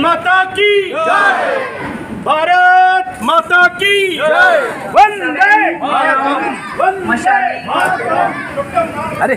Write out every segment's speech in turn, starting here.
माता की जय, भारत माता की जय, वंदे मातरम, वंदे मातरम। अरे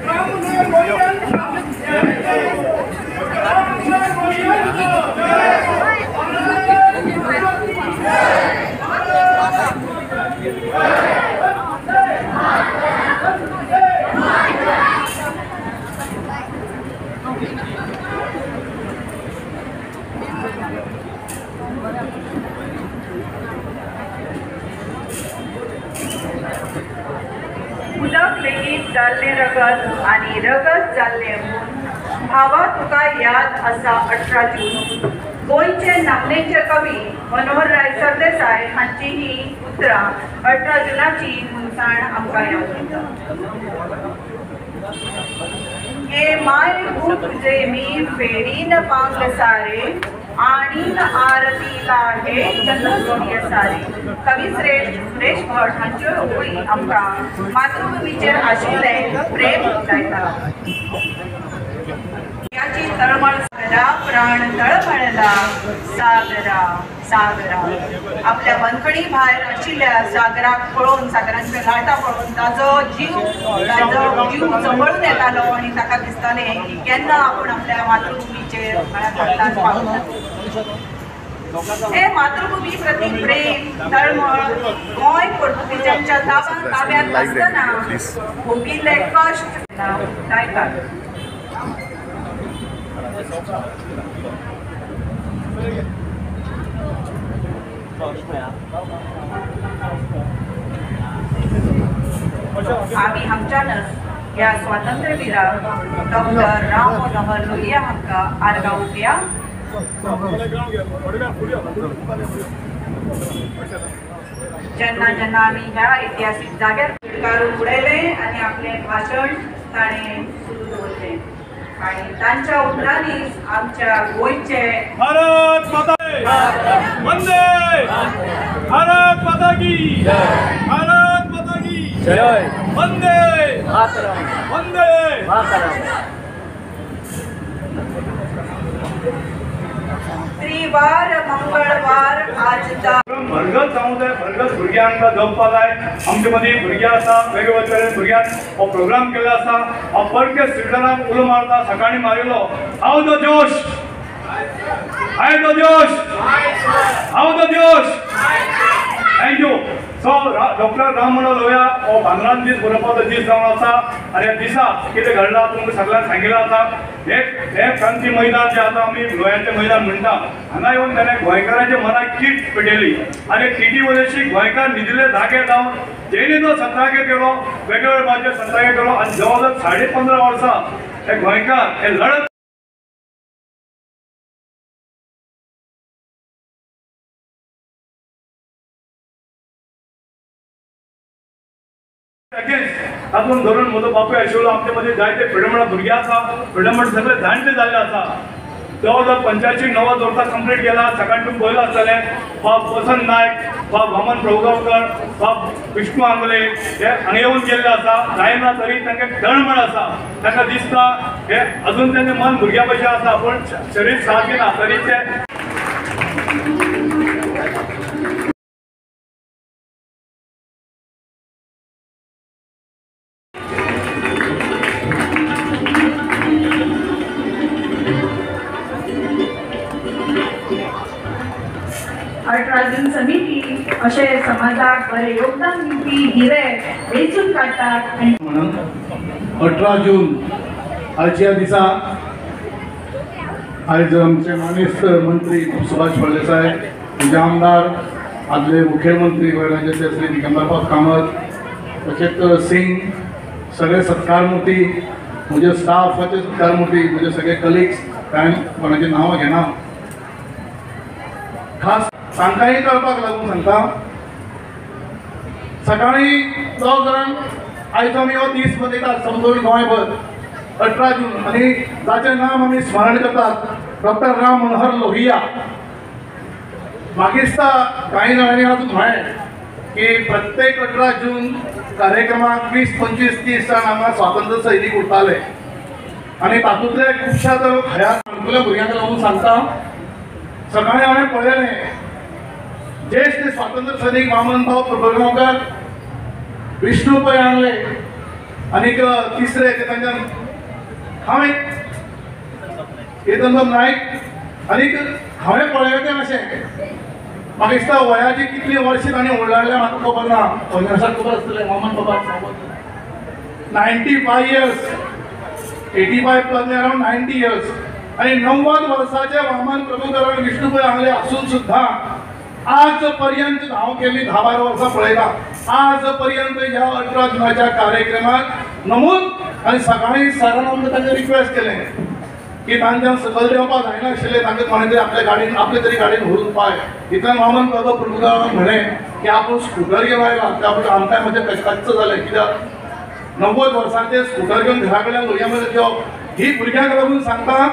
उदक लेगीत जाल्ले रगत आणि रगत जाल्ले भावा तुका याद आसा 18 जून गोंयचे नामनेचे कवी मनोहरराय सरदेसाय हांची ही उतरां 18 जूनाची मुनसाण आमकां याद येता। हे माय खूप तुझे मी फेडीन पांग सारे आणीन आरतीला हे चंद्रसोनिय सारे। कवी श्रेष्ठ सुरेश भट हांच्यो ओळी आमकां मातृभुमीचेर आशिल्ले प्रेम दायता। याची तळमळ सागरा प्राण तळमळला सागरा सागरा। आपल्या बंदखणी भायर आशिल्ल्या सागराक पळोवन सागरांच्यो लाटा पळोवन ताजो जीव चंबळून येतालो आणि ताका दिसतालें की केन्ना आपूण आपल्या मातृभुमीचेर हातान पावतलो। हे मातृभूमी प्रति प्रेम तळमळ गोंय पोर्तुगीजांच्या ताब्यांत आसतना भोगिल्ले कश्ट दायतात। आम्ही आमच्यानच या स्वातंत्र्यवीराक डॉक्टर राम मनोहर लोहिया हांकां आर्गां ओंपया। जेन्ना जेन्ना आमी ह्या ऐतिहासीक जाग्यार कारून उडयलें आनी आपलें भाशण ताणें सुरू दवरलें आणि तांच्या उपरांतच आमच्या गोंयचे भारत माता वंदे भारत माता की भारत माता की जय, वंदे मातरम, वंदे मातरम। त्रिवार मंगळवार आजचा भरगत जावं जाय, भरगत भुरग्यांक जगपा जाय। आमचे मदीं भुरगीं आसा, वेगवेगळे तरेन भुरग्यांक हो प्रोग्राम केल्लो आसा। हांव परके स्विटरलँडाक उलो मारता, सकाळीं मारिल्लो हाव द जोश, हाय द जोश, हाव द जोश। Thank you. So doctor Ram Manohar Lohia हो भांगरान दीस बरोवपाचो दीस जावन आसा आनी ह्या दिसा कितें घडलां तुमकां सगळ्यांक सांगिल्लें आसा। हे क्रांती मैदान जे आतां आमी लोह्याचें मैदान म्हणटा हांगा येवन ताणें गोंयकारांच्या मनाक कीट पेटयली आनी किटी वयल्याशी गोंयकार न्हिदिल्ले जागे जावन तेणी तो सत्रागे केलो, वेगवेगळे भाशेन सत्रागे केलो आनी जवळ जवळ 15.5 वर्सां हे गोंयकार हे लढत तातूंत धरून म्हजो बापूय आशिल्लो। आमचे मदीं जायते फ्रिडम भुरगे आसा, फ्रिडम सगळे जाणटे जाल्ले आसा। जवळ जवळ 85-90 वर्सां कंप्लीट केला। सकाळीं तूं पळयलां आसतलें बाब वसंत नायक, बाब वामन प्रभुगांवकर, बाब विष्णू आंगले हे हांगा येवन गेल्ले आसा। जायना तरी तांकां तळमळ आसा, तांकां दिसता हे अजून तांचें मन भुरग्या भशेन आसा पूण शरीर साथ दिना तरी ते जून समिती अशे समाजाक बरे योगदान दिवपी हिरे वेचून काडटात। 18 जून आजच्या दिसा आज आमचे माननीय मंत्री सुभाष फळदेसाय, तुझे आमदार, आदले मुख्यमंत्री गोंयचे श्री दिगंबरपाद कामत, तशेंच सिंग, सगळे सत्कारमुर्ती, म्हजे स्टाफाचे सत्कारमुर्ती, म्हजे सगळे कलिग्स, कांय कोणाची नांवां घेना। खास तांकांय कळपाक लागून सांगता, सकाळीं दोग जाण आयज आमी हो दीस मनयतात संपूर्ण गोंयभर 18 जून आनी जाचें नांव आमी स्मरण करतात डॉक्टर राम मनोहर लोहिया। म्हाका दिसता कांय जाणांनी अजून म्हळें की प्रत्येक 18 जून कार्यक्रमाक 20-25-30 जाण हांगा स्वातंत्र्य सैनीक उरताले आनी तातूंतले खुबश्या लोक हयात भुरग्यांक लागून सांगता सकाळी हांवें पळयलें ज्येष्ठ स्वातंत्र्य सैनीक वामनभाऊ प्रभुगांवकर, विष्णू पै आंगले आनीक तिसरे ते तांच्यान हांवें केतनबाब नायक आनीक हांवें पळयलें तें अशें म्हाका दिसता वयाची कितली वर्सां तांणी ओलांडल्या म्हाका खबर ना. अविनाशाक खबर आसतलें वामन बाबाक सांगून 95 years, 85 प्लस अराउंड 90 years आणि 90 वर्साचे वामन प्रभुकर आणि विष्णुपै आंगले असून सुद्धा आज पर्यंत हांव केल्ली 10-12 वर्सां पळयता, आज पर्यंत ह्या 18 जुनाच्या कार्यक्रमाक नमूद आनी सकाळी सरान आमकां तांचे रिक्वेस्ट केलें की तांच्यान सकयल देवपाक जायनाशिल्लें, तांकां कोणें तरी आपल्या गाडयेन आपले तरी गाडयेन व्हरून पाय. इतल्यान वामन बाबा प्रभुकर म्हळें की आपूण स्कुटर घेवन आयला, त्या आमकां म्हजें कच्च जालें. कित्याक 90 वर्सांचे स्कुटर घेवन घरा कडल्यान लोलयामध्ये देवप ही भुरग्यांक लागून सांगता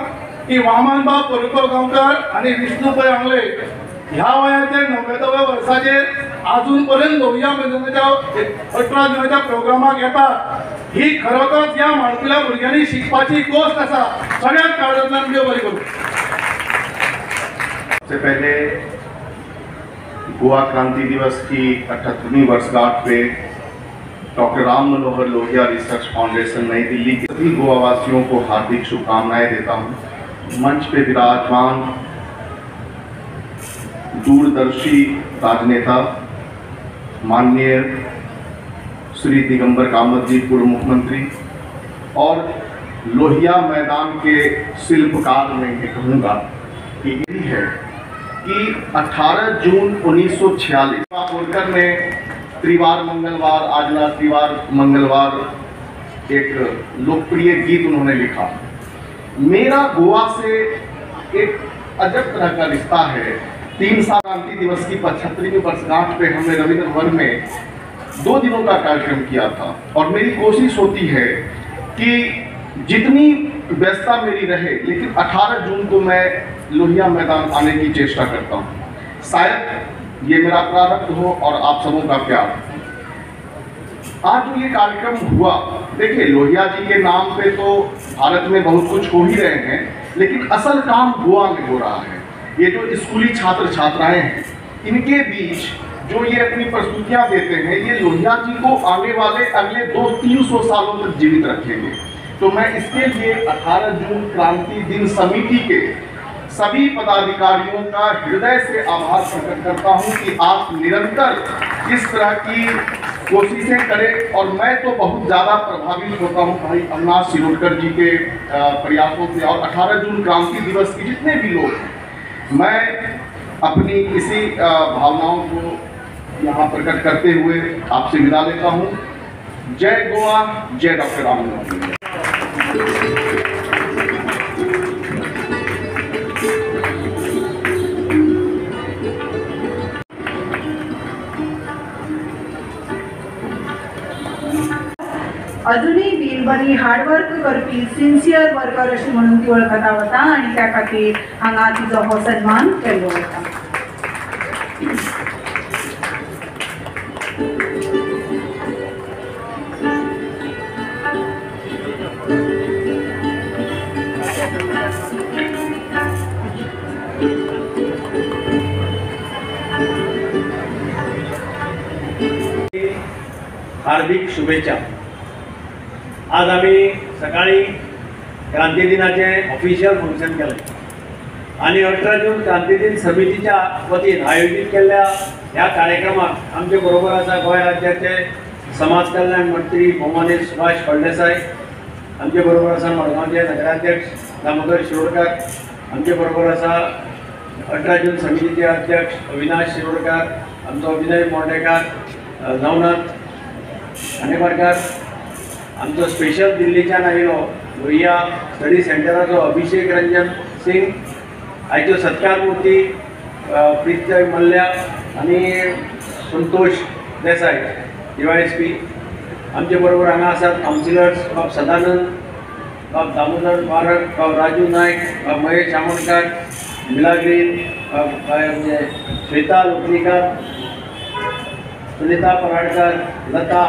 की वामनबाब परगांवकर आणि विष्णुपै आंगले ह्या वयाचे 90व्या वर्साचेर अजून पर्यंत लोलया मैदानाच्या 18 जुनाच्या प्रोग्रामाक येतात. ही खरोखरच ह्या माणकुल्या भुरग्यांनी शिकपाची गोष्ट आसा. सगळ्यात काळजांतल्यान देव बरी करूं. सबसे पहले गोवा क्रांति दिवस की 78वीं वर्षगांठ पे doctor Ram Manohar Lohia research foundation Nai Delhi के सभी गोवावासियों को हार्दिक शुभकामनाएं देता हूं. मंच पे विराजमान दूरदर्शी राजनेता माननीय श्री दिगंबर कामत जी पूर्व मुख्यमंत्री और लोहिया मैदान के शिल्पकार में ये कहूँगा कि यही है कि 18 जून 1946 बोलकर ने त्रिवार मंगलवार आजला त्रिवार मंगलवार एक लोकप्रिय गीत उन्होंने लिखा. मेरा गोवा से एक अजब तरह का रिश्ता है. 3 साल क्रांति दिवस की 75वीं वर्षगांठ पे हमने रविंद्र भवन में 2 दिनों का कार्यक्रम किया था और मेरी कोशिश होती है कि जितनी व्यस्तता मेरी रहे लेकिन 18 जून को मैं लोहिया मैदान आने की चेष्टा करता हूँ. शायद ये मेरा प्रारब्ध हो और आप सबों का प्यार. आज जो ये कार्यक्रम हुआ, देखिए लोहिया जी के नाम पे तो भारत में बहुत कुछ हो ही रहे हैं, लेकिन असल काम गोवा में हो रहा है. ये जो स्कूली छात्र छात्राएं हैं, इनके बीच जो ये अपनी प्रस्तुतियां देते हैं, ये लोहिया जी को आने वाले अगले 200-300 सालों तक जीवित रखेंगे. तो मैं इसके लिए 18 जून क्रांति दिन समिति के सभी पदाधिकारियों का हृदय से आभार प्रकट करता हूं कि आप निरंतर इस तरह की कोशिशें करें. और मैं तो बहुत ज़्यादा प्रभावित होता हूं भाई अविनाश शिरोडकर जी के प्रयासों से और 18 जून क्रांति दिवस के जितने भी लोग हैं. मैं अपनी इसी भावनाओं को यहाँ प्रकट करते हुए आपसे विदा लेता हूँ. जय गोवा, जय डॉक्टर राम मनोहर. अजूनही दिलभरी हार्डवर्क करपी सिन्सियर वर्कर अशी म्हणून ती वळखता वता आणि त्या खातीर हांगा तिचो हो सन्मान केल्लो वता. हार्दिक शुभेच्छा. आज आम्ही सकाळी क्रांती दिनाचे ऑफिशियल फंक्शन केले आणि 18 जून क्रांती दिन समितीच्या वतीन आयोजित केलेल्या ह्या कार्यक्रमात आमचे बरोबर आसा गोंय राज्याचे समाज कल्याण मंत्री भौमान्य सुभाष फळदेसाय, आमचे बरोबर आसा मडगांवचे नगराध्यक्ष दामोदर शिरोडकर, आमचे बरोबर आसा 18 जून समितीचे अध्यक्ष अविनाश शिरोडकर, आमचो विनय मोर्डेकार, नवनाथ आनेवारकर, आमचो स्पेशल दिल्लीच्यान आयिल्लो लोहिया स्टडी सेंटराचो अभिषेक रंजन सिंग, आयच्यो सत्कार मूर्ती प्रीतय मल्ल्या आणि संतोष देसाय DYSP. आमचे बरोबर हांगा आसात काउन्सिलर्स बाब सदानंद, बाब दामोदर बारक, बाब राजू नायक, बाब महेश आमोणकर, मिलाग्रीन, बाब श्वेता लोटलीकर, सुनीता पराडकर, लता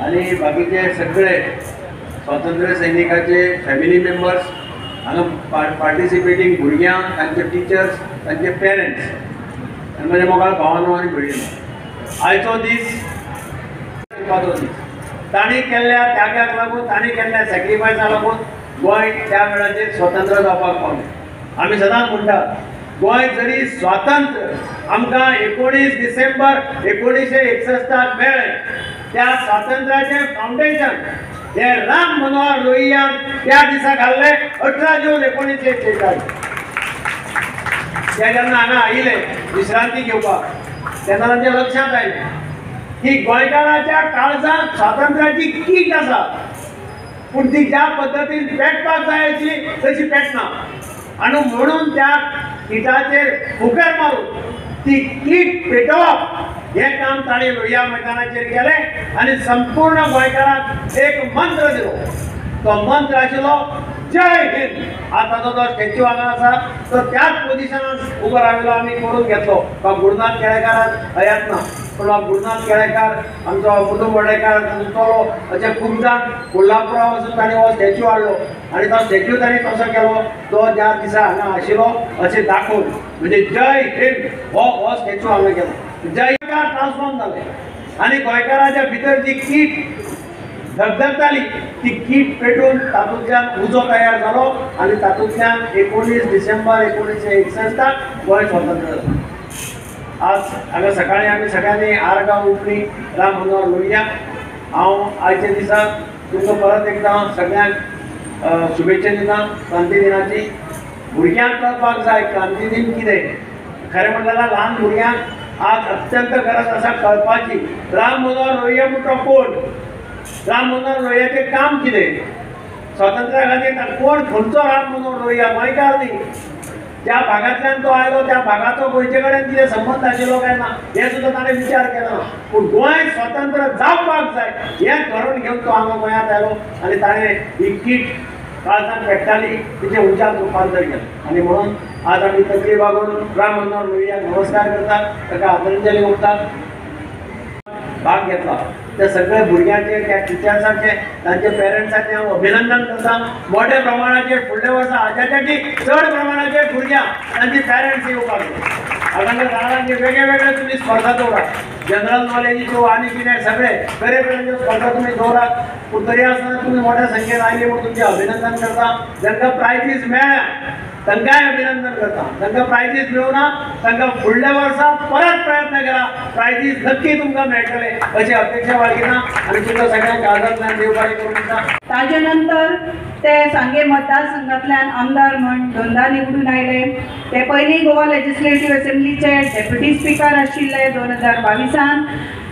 आणि बाकीचे सगळे स्वातंत्र्य सैनिकाचे फॅमिली मेंबर्स हांगा पार्टिसिपेटींग भुरग्यांक तांचे टिचर्स तांचे पेरंट्स आनी म्हज्या मोगाळ भावानो आनी भयणीनो आयचो दीस तांणी केल्ल्या त्यागाक लागून तांणी केल्ल्या सॅक्रिफायसाक लागून गोंय त्या वेळाचेर स्वतंत्र जावपाक पावलें। आमी सदांच म्हणटात गोंय जरी स्वातंत्र्य आमकां 19 डिसेंबर 1961 मेळ्ळें, त्या स्वातंत्र्याचें फावंडेशन हे राम मनोहर लोहियान त्या दिसा घाल्लें 18 जून 1946। ते जेन्ना हांगा आयिल्ले विश्रांती घेवपाक तेन्ना तांच्या लक्षांत आयलें की गोंयकाराच्या काळजांत स्वातंत्र्याची कीक आसा, पूण ती ज्या पद्दतीन पेटपाक जाय आशिल्ली तशी पेटना आनी म्हणून त्या किटाचेर फुकेर मारून ती कीट पेटोवप हे काम ताणें लोहिया मैदानाचेर केलें आनी संपूर्ण गोंयकारांक एक मंत्र दिलो। तो मंत्र आशिल्लो जय हिंद। आतां जो स्टॅच्यू हांगा आसा तो त्याच पोजिशनान उबो राविल्लो आमी करून घेतलो। गुरुनाथ केळेकार हयात ना, पूण गुरुनाथ केळेकार आमचो मुदू बोर्डेकार चलो अशे खूब जाण कोल्हापुरा वचून ताणें हो स्टॅच्यू हाडलो आनी तो स्टॅच्यू ताणें तसो केलो तो ज्या दिसा हांगा आशिल्लो अशें दाखोवन म्हणजे जय हिंद हो स्टॅच्यू हांगा केलो। जय ट्रान्सफॉर्म जालें आनी गोंयकाराच्या भितर जी कीट धगधगताली ती कीट पेटून तातूंतल्यान उजो तयार जालो आनी तातूंतल्यान 19 डिसेंबर 1961 गोंय स्वतंत्र जालें। आज हांगा सकाळीं आमी सगळ्यांनी आरगांव उठली राम मनोहर लोहिया। हांव आयच्या दिसा तुमकां परत एकदां सगळ्यांक शुभेच्छा दिता क्रांती दिनाची। भुरग्यांक कळपाक जाय क्रांती दिन कितें, खरें म्हणल्यार ल्हान भुरग्यांक आज अत्यंत गरज आसा कळपाची राम मनोहर लोहिया म्हणटा कोण, राम मनोहर लोहियाचें काम कितें, स्वातंत्र्या खातीर कोण खंयचो राम मनोहर लोहिया गोंयकार न्ही, ज्या भागांतल्यान तो आयलो त्या भागाचो गोंयचे कडेन कितें संबंद आशिल्लो काय ना हे सुद्दां ताणें विचार केलो। पूण गोंय स्वतंत्र जावपाक जाय हें धोरण घेवन तो हांगा गोंयांत आयलो आनी ताणें ही कीट काळजांत पेट्टाली तिचें उज्यात रुपांतर केलें आनी म्हणून आज आमी तकली वागून राम मनोहर लोहियाक नमस्कार करतात, ताका आदरांजली ओंपतात। भाग घेतला त्या सगळ्या भुरग्यांचे त्या टिचर्सांचे तांचे पेरंट्सांचे हांव अभिनंदन करता। मोठ्या प्रमाणाचेर फुडल्या वर्सा हाच्यासाठी चड प्रमाणाचेर भुरग्यांक तांचे पेरंट्स येवपाक जाय। हांगा गांवांत वेगळे वेगळे तुमी स्पर्धा दवरात, जनरल नॉलेजीच्यो आनी कितें सगळे तरेतरेच्यो स्पर्धा तुमी दवरात, पूण तरी आसतना तुमी मोठ्या संख्येन आयले म्हणून तुमचें अभिनंदन करता। जांकां प्रायजीस मेळ्ळ्या तांकांय अभिनंदन करता, तांकां प्रायजीस मेळुना तांकां फुडल्या वर्सा परत प्रयत्न करा, प्रायजीस नक्की तुमकां मेळटले अशी अपेक्षा बाळगिना आनी तुमकां सगळ्यांक आदार देव बरें करूं दिता। ताजे नंतर ते सांगे मतदारसंघांतल्यान आमदार म्हण दोनदा निवडून आयले। ते पयलीं गोवा लेजिस्लेटिव्ह असेंब्लीचे डेप्युटी स्पीकर आशिल्ले 2022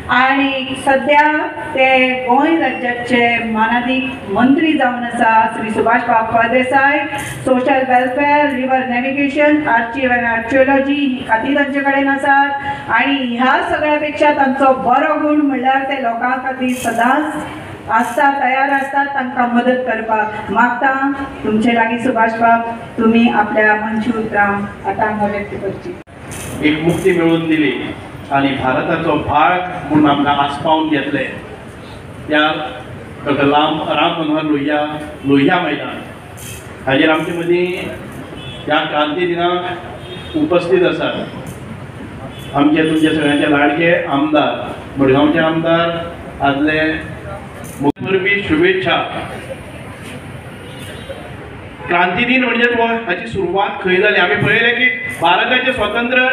आणि सध्या ते गोंय राज्याचे मानाधीक मंत्री जावन आसा। Shri Subhash Babu Phaldesai social welfare, river navigation, archive and archaeology ही खातीं तांचे कडेन आसात आनी ह्या सगळ्या पेक्षा तांचो बरो गुण म्हणल्यार ते लोकां खातीर सदांच आसता तयार आसतात तांकां मदत करपाक। मागता तुमचे लागीं सुभाष बाब तुमी आपल्या मनशी उतरां आतां व्यक्त करची। एक मुक्ती मिळवून दिली आणि भारताचो भाग म्हणून आमकां आस्पावून घेतले त्या डॉक्टर राम मनोहर लोहिया मैदान हाजेर आमचे मदीं ह्या क्रांती दिनाक उपस्थित आसात आमचे तुमचे सगळ्यांचे लाडके आमदार, मडगांवचे आमदार आदले मुखर्बी शुभेच्छा। क्रांती दिन म्हणजे हाची सुरवात खंय जाली आमी पळयलें की भारताचें स्वातंत्र्य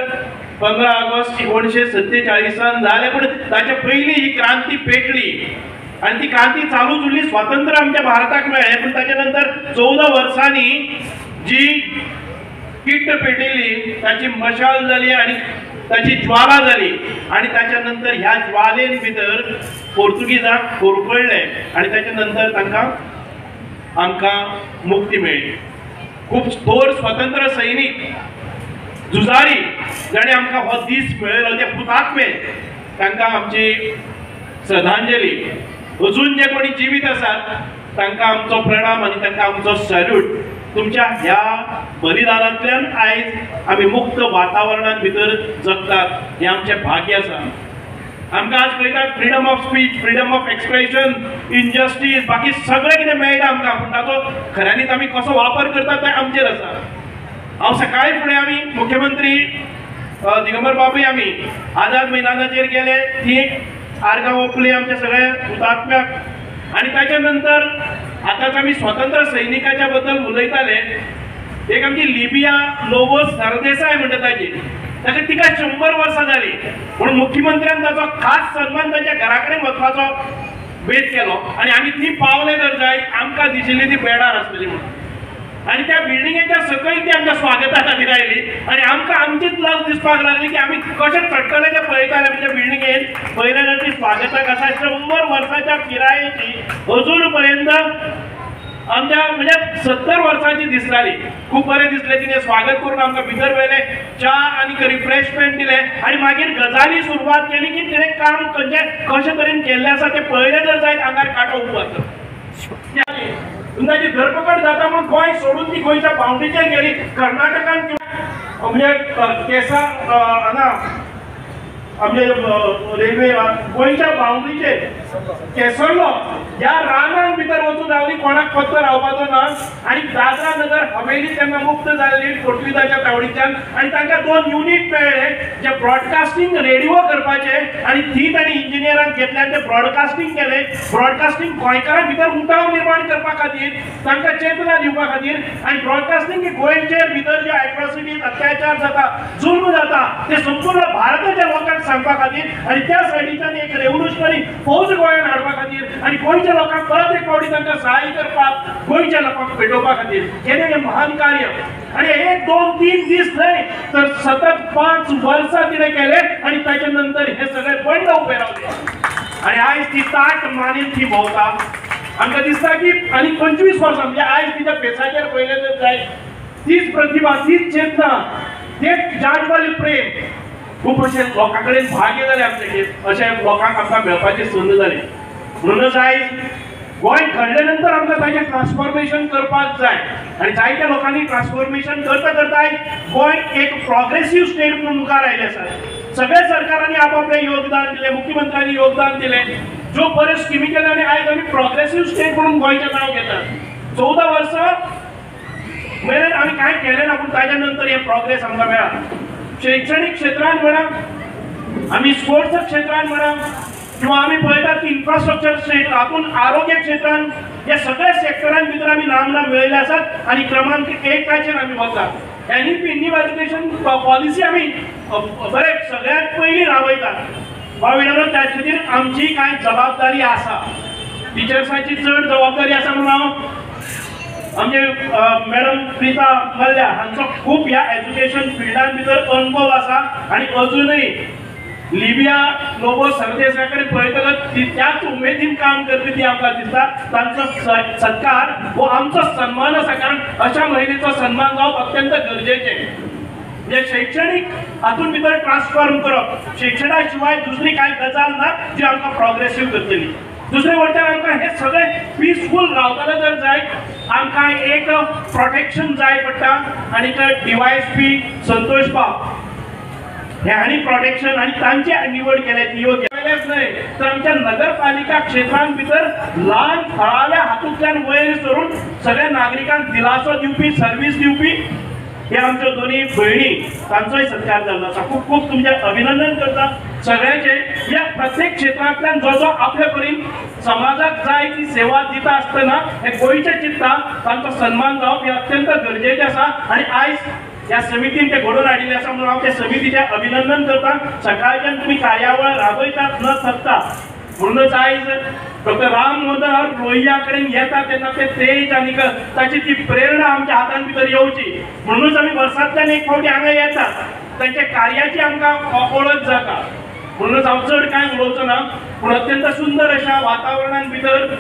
15 ऑगस्ट 1947 जालें, पूण ताचे पयलीं ही क्रांती पेटली आनी ती क्रांती चालूच उरली। स्वातंत्र्य आमच्या भारताक मेळ्ळें पूण ताचे नंतर 14 वर्सांनी जी कीट पेटिल्ली ताची मशाल जाली आनी ताची ज्वाला जाली आनी ताच्या नंतर ह्या ज्वालेन भितर पोर्तुगीजांक होरपळ्ळे आनी ताच्या नंतर तांकां आमकां मुक्ती मेळ्ळी। खूब थोर स्वतंत्र सैनीक झुजारी जाणे आमकां हो दीस मेळयलो ते हुतात्मे तांकां आमची श्रद्धांजली। अजून जे कोणी जिवीत आसात तांकां आमचो प्रणाम आनी तांकां आमचो सॅल्यूट। तुमच्या ह्या बलिदानांतल्यान आयज आमी मुक्त वातावरणांत भितर जगतात हें आमचें भाग्य आसा। आमकां आज कळटात freedom of speech, freedom of expression, injustice, बाकी सगळें कितें मेळटा आमकां, पूण ताचो खऱ्यांनीच आमी कसो वापर करतात तें आमचेर आसा. हांव सकाळी फुडें आमी मुख्यमंत्री दिगंबर बाबूय आमी आझाद मैदानाचेर गेले, ती आर्गां ओंपली आमच्या सगळ्या हुतात्म्याक. आनी ताच्या नंतर आतांच आमी स्वतंत्र सैनिकाच्या बद्दल उलयताले. एक आमची लिबिया लोबो सरदेसाय म्हणटा ताची, ताका तिका 100 वर्सां जाली, पूण मुख्यमंत्र्यान ताचो खास सन्मान ताच्या घरा कडेन वचपाचो बेत केलो. आनी आमी थंय पावले तर जाय, आमकां दिशिल्ली ती बेडार आसतली म्हणून. आणि त्या बिल्डिंगेच्या सकयल ती आमच्या स्वागता खातीर आयली आनी आमकां आमचीच लज दिसपाक लागली की आमी कशें चडटले ते पळयताले आमच्या बिल्डिंगेन. पयले तर ती स्वागताक आसा 100 वर्साच्या पिरायेची अजून पर्यंत आमच्या म्हणजे 70 वर्सांची दिसताली. खूब बरें दिसलें. तिणें स्वागत करून आमकां भितर व्हेलें, च्या आनी रिफ्रेशमेंट दिलें आनी मागीर गजाली सुरवात केली की तिणें काम कशें तरेन केल्लें आसा तें पळयलें तर जायत आंगार कांटो उबरता. ताची धरपकड जाता म्हणून गोंय सोडून ती गोंयच्या बावंड्रीचेर गेली. कर्नाटकान म्हणजे केसा हांगा आमचे रेल्वे गोंयच्या बावंड्रीचेर केसरलो ह्या रानान भितर वचून रावली, कोणाक पत्तो रावपाचो ना. आनी दादरा नगर हवेली तेन्ना मुक्त जाल्ली पोर्तुगीजाच्या तावडीच्यान आनी तांकां 2 युनिट मेळ्ळे जे ब्रॉडकास्टिंग रेडिओ करपाचे आनी ती तांणी इंजिनियरांक घेतले आनी ते ब्रॉडकास्टिंग केले. ब्रॉडकास्टिंग गोंयकारां भितर उठाव निर्माण करपा खातीर, तांकां चेतना दिवपा खातीर आनी ब्रॉडकास्टिंग गोंयचेर भितर जे एट्रॉसिटीज अत्याचार जाता, जुल्म जाता ते संपूर्ण भारताच्या लोकांक सांगपा खातीर आनी त्या सायडीच्यान एक रेव्होल्युशनरी फौज गोंयांत हाडपा खातीर आनी गोंयच्या लोकांक परत एक फावटी तांकां सहाय्य करपाक, गोंयच्या लोकांक पेटोवपा खातीर केलें हें महान कार्य. आनी 1, 2, 3 दीस न्हय तर सतत 5 वर्सां तिणें केलें आनी ताच्या नंतर हे सगळे बंड उबे रावले. आनी आयज ती ताट मानीन ती भोंवता. आमकां दिसता की आनी 25 वर्सां म्हणजे आयज तिच्या फेसाचेर पळयलें तर जाय तीच प्रतिभा, तीच चेतना, तेच जाजवाली प्रेम खूब अशे लोकां कडेन भाग्य जालें आमचें. अशें लोकांक आमकां मेळपाची संद जाली. म्हणूनच आयज गोंय घडले नंतर आमकां ताचें ट्रान्सफॉर्मेशन करपाक जाय आनी जायत्या लोकांनी ट्रान्सफॉर्मेशन करता करता गोंय एक प्रोग्रेसीव स्टेट म्हणून मुखार आयलें आसा. सगळ्या सरकारांनी आपापलें योगदान दिलें, मुख्यमंत्र्यांनी योगदान दिलें, ज्यो बऱ्यो स्किमी केल्यो आनी आयज आमी प्रोग्रेसीव स्टेट म्हणून गोंयचें नांव घेतात. 14 वर्सां मेरेन आमी कांय केलें ना, पूण ताच्या नंतर हें प्रोग्रेस आमकां मेळ्ळा. शैक्षणीक क्षेत्रांत म्हणा, आमी स्पोर्ट्स क्षेत्रांत म्हणा, किंवा आमी पळयतात की इन्फ्रास्ट्रक्चर स्टेट, हातूंत आरोग्य क्षेत्रांत, ह्या सगळ्या सेक्टरांत भितर आमी नामना मेळयले आसात आनी क्रमांक 1 आमी वतात. NEP न्यू एज्युकेशन पॉलिसी आमी बरें सगळ्यांत पयलीं राबयतात. त्या खातीर आमची कांय जबाबदारी आसा. टिचर्सांची चड जबाबदारी आसा म्हणून हांव आमचे मॅडम प्रिता मल्ल्या हांचो खूब ह्या एज्युकेशन फिल्डान भितर अनुभव आसा आनी अजूनय लिबिया लोबो सरदेसा कडेन पळयतकच त्याच उमेदीन काम करपी ती आमकां दिसता. तांचो सत्कार हो आमचो सन्मान आसा, कारण अशा महिलेचो सन्मान जावप अत्यंत गरजेचें. म्हणजे शैक्षणीक हातूंत भितर ट्रान्सफॉर्म करप, शिक्षणा शिवाय दुसरी कांय गजाल ना जी आमकां प्रोग्रेसीव करतली. दुसरे वटेन आमकां हे सगळें पीसफूल रावतले जर जाय, आमकां एक प्रोटेक्शन जाय पडटा आनी DYSP संतोष बाब हे हांणी प्रोटेक्शन आनी तांची निवड केल्या ती योग्य न्हय तर आमच्या नगरपालिका क्षेत्रांत भितर ल्हान थळाव्या हातूंतल्यान वयर सरून सगळ्या नागरिकांक दिलासो दिवपी, सर्वीस दिवपी हे आमच्यो दोनी भयणी, तांचोय सत्कार जाल्लो आसा. खूब खूब तुमचें अभिनंदन करता सगळ्यांचे. ह्या प्रत्येक क्षेत्रांतल्यान जो जो आपले परीन समाजाक जाय ती सेवा दिता आसतना हे गोंयचे चिंतता, तांचो सन्मान जावप हे अत्यंत गरजेचें आसा. आनी आयज ह्या समितीन ते घडोवन हाडिल्लें आसा म्हणून हांव त्या समितीचें अभिनंदन करता. सकाळच्यान तुमी कार्यावळ राबयतात न थकता. म्हणूनच आयज डॉक्टर राम मनोहर लोहिया कडेन येता तेन्ना ते तेज आनी ताची ती प्रेरणा आमच्या हातान भितर येवची म्हणूनच आमी वर्सांतल्यान एक फावटी हांगा येतात. तांच्या कार्याची आमकां वळख जाता. म्हणूनच हांव चड कांय उलोवचो ना, पूण अत्यंत सुंदर अशा वातावरणान भितर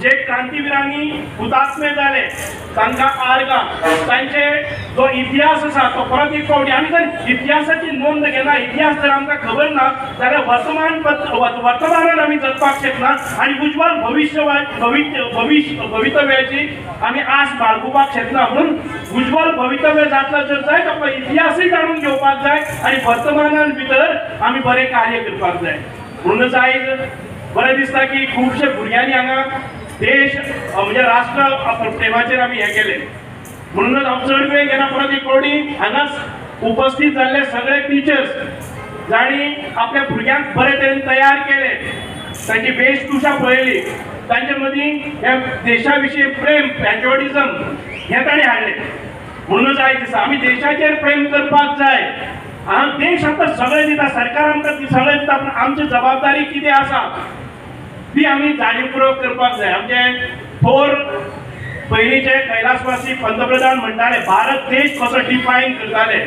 जे क्रांतीविरांनी हुतात्मे जाले तांकां आर्गां, तांचे जो इतिहास आसा तो परत एक फावटी आमी जर इतिहासाची नोंद घेना, इतिहास जर आमकां खबर ना जाल्यार वर्तमानान आमी जगपाक शकना आनी उज्वल भवितव्याची आमी आस बाळगुपाक शकना. म्हणून उज्वल भवितव्य जातलो जर जाय तो इतिहासूय जाणून घेवपाक जाय आनी वर्तमानान भितर आमी बरें कार्य करपाक जाय. म्हणूनच आयज बरें दिसता की खुबशे भुरग्यांनी हांगा देश म्हणजे राष्ट्र प्रेमाचेर आमी हें केलें. म्हणूनच हांव चड वेळ घेना परत एक फावटी हांगाच उपस्थित जाल्ले सगळे टिचर्स जाणी आपल्या भुरग्यांक बरे तरेन तयार केले, तांची वेशभूषा पळयली, तांचे मदीं ह्या देशा विशीं प्रेम पॅट्रियोटिझम हें ताणें हाडलें. म्हणूनच आयज दिसा आमी देशाचेर प्रेम करपाक जाय. देश आमकां सगळें दिता, सरकार आमकां सगळें दिता, पूण आमची जबाबदारी कितें आसा ती आमी जाणीवपूर्वक करपाक जाय. आमचे थोर पयलींचे कैलासवासी पंतप्रधान म्हणटाले भारत देश कसो डिफायन करताले.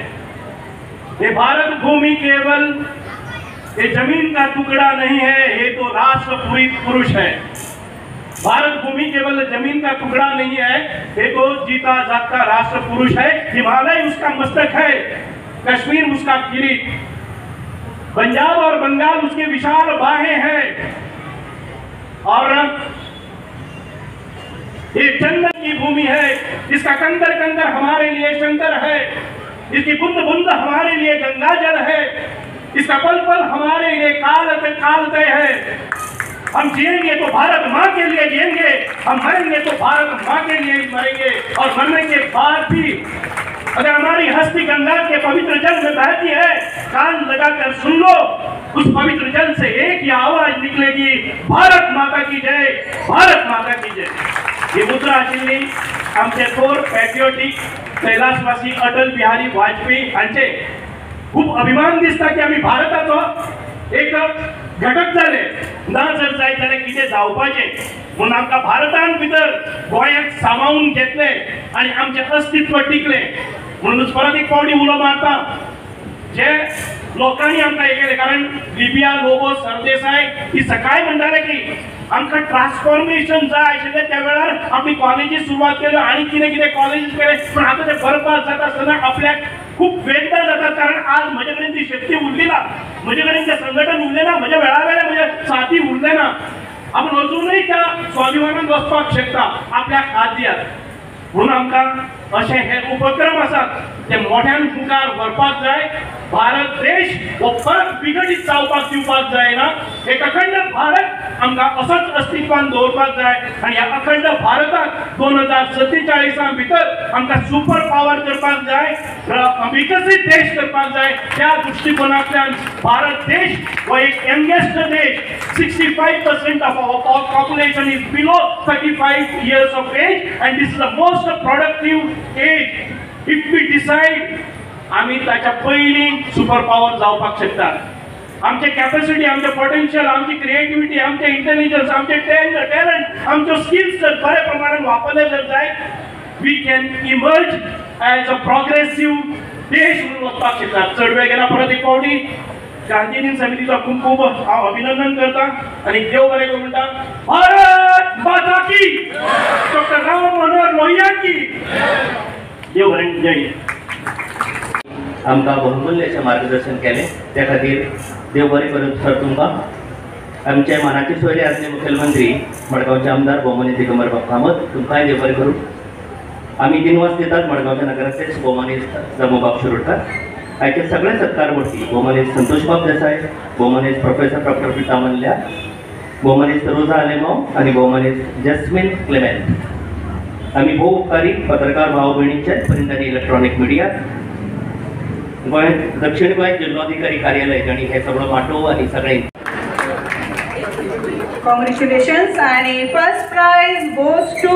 ये भारत भूमि केवल ये जमीन का टुकड़ा नहीं है, ये तो राष्ट्र पुरुष है. भारत भूमि केवल जमीन का टुकड़ा नहीं है, ये तो जीता जागता राष्ट्र पुरुष है. हिमालय उसका मस्तक है, कश्मीर उसका किरीट, पंजाब और बंगाल उसके विशाल बाहें हैं, और ये जन्नत की भूमि है, इसका कंकर कंकर हमारे लिए शंकर है, इसकी बूंद बूंद हमारे लिए गंगा जल है, इसका पल पल हमारे लिए काल तय है. हम जिएंगे तो भारत माँ के लिए जिएंगे, हम मरेंगे तो भारत माँ के लिए मरेंगे, और मरने के बाद भी अगर हमारी हस्ती गंगा के पवित्र जल में बहती है, कान लगाकर सुन लो, उस पवित्र जल से एक ही आवाज निकलेगी, भारत माता की जय, भारत माता की जय. ही मुद्रा आशिल्ली आमचे थोर पॅट्रियोटीक कैलासवासी अटल बिहारी वाजपेयी हांचे. खूब अभिमान दिसता की आमी भारताचो एक घटक जाले. ना जर जायत जाल्यार कितें जावपाचें म्हणून आमकां भारतान भितर गोंयाक सांबाळून घेतलें आनी आमचें अस्तित्व टिकलें. म्हणूनच परत एक फावटी उलो मारता जे लोकांनी आमकां हे केलें. कारण लिबिया लोबो सरदेसाय ही सकाळी म्हणटाले की आमकां ट्रान्सफॉर्मेशन जाय आशिल्लें, त्या वेळार आमी कॉलेजीस सुरवात केल्यो आनी कितें कितें कॉलेजीस केले, पूण आतां ते बरबाद जाता आसतना आपल्याक खूब वेदना जातात. कारण आज म्हजे कडेन ती शक्ती उरली ना, म्हजे कडेन तें संघटन उरलें ना, म्हज्या वेळा वेळार म्हजे साथी उरले ना. आपूण अजूनय त्या स्वाभिमानान वचपाक शकता, आपल्याक हात दियात. म्हणून आमकां अशे हे उपक्रम आसात ते मोठ्यान मुखार व्हरपाक जाय. भारत देश हो परत विघटीत जावपाक दिवपाक जायना. एक अखंड भारत आमकां असोच अस्तित्वान दवरपाक जाय. आनी ह्या अखंड भारताक 2047 भितर आमकां सुपर पावर करपाक जाय, विकसीत देश करपाक जाय. त्या दृश्टिकोनांतल्यान भारत देश हो एक यंगेस्ट देश. 65% of our population is below 35 years of age, and this is the most productive age. If we decide आम्ही ताच्या पयलीं सुपर पावर जावपाक शकतात. आमचे कॅपॅसिटी, आमचे पोटेन्शियल, आमची क्रिएटिविटी, आमचे इंटेलिजन्स, आमचे टॅलंट, आमचे स्किल्स जर बऱ्या प्रमाणात वापरले जर जाय, we can emerge as a progressive देश म्हणून वचपाक शकतात. चड वेळ गेला परत एक फावटी क्रांती दिन समितीचा खूप खूप हांव अभिनंदन करता आणि देव बरें करूं म्हणटा. भारत माता की, डॉक्टर राम मनोहर लोहिया की. देव बरें, जय. आमकां बहुमूल्य अशें मार्गदर्शन केलें, त्या खातीर देव बरें करूं सर तुमकां. आमचे मानाचे सोयरे आदले मुखेलमंत्री मडगांवचे आमदार भौमानी दिगंबर कामत, तुमकांय देव बरें करूं. आमी दिनवास दितात मडगांवचे नगराध्यक्ष भौमानी दामोबाब शिरोडकार, आयचे सगळे सत्कार मूर्ती भौमानी संतोषबाब देसाय, भौमानी प्रोफेसर डॉक्टर पिता मल्ल्या, भौमानी सरोजा आलेमाव आणि भौमानी जस्मिन क्लेमेंट. आमी भोव उपकारी पत्रकार भाव भयणींचे प्रिंट आनी इलेक्ट्रॉनिक मिडिया, गोंय दक्षिण गोंय जिल्लोधिकारी कार्यालय आणि हे सगळं माटोव आणि सगळे. Congratulations, and first prize goes to